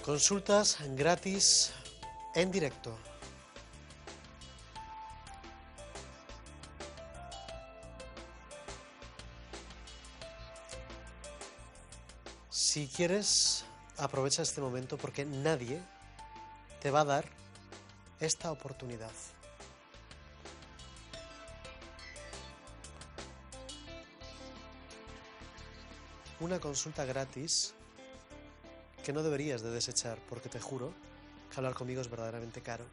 Consultas gratis en directo. Si quieres, aprovecha este momento porque nadie te va a dar esta oportunidad. Una consulta gratis que no deberías de desechar porque te juro que hablar conmigo es verdaderamente caro.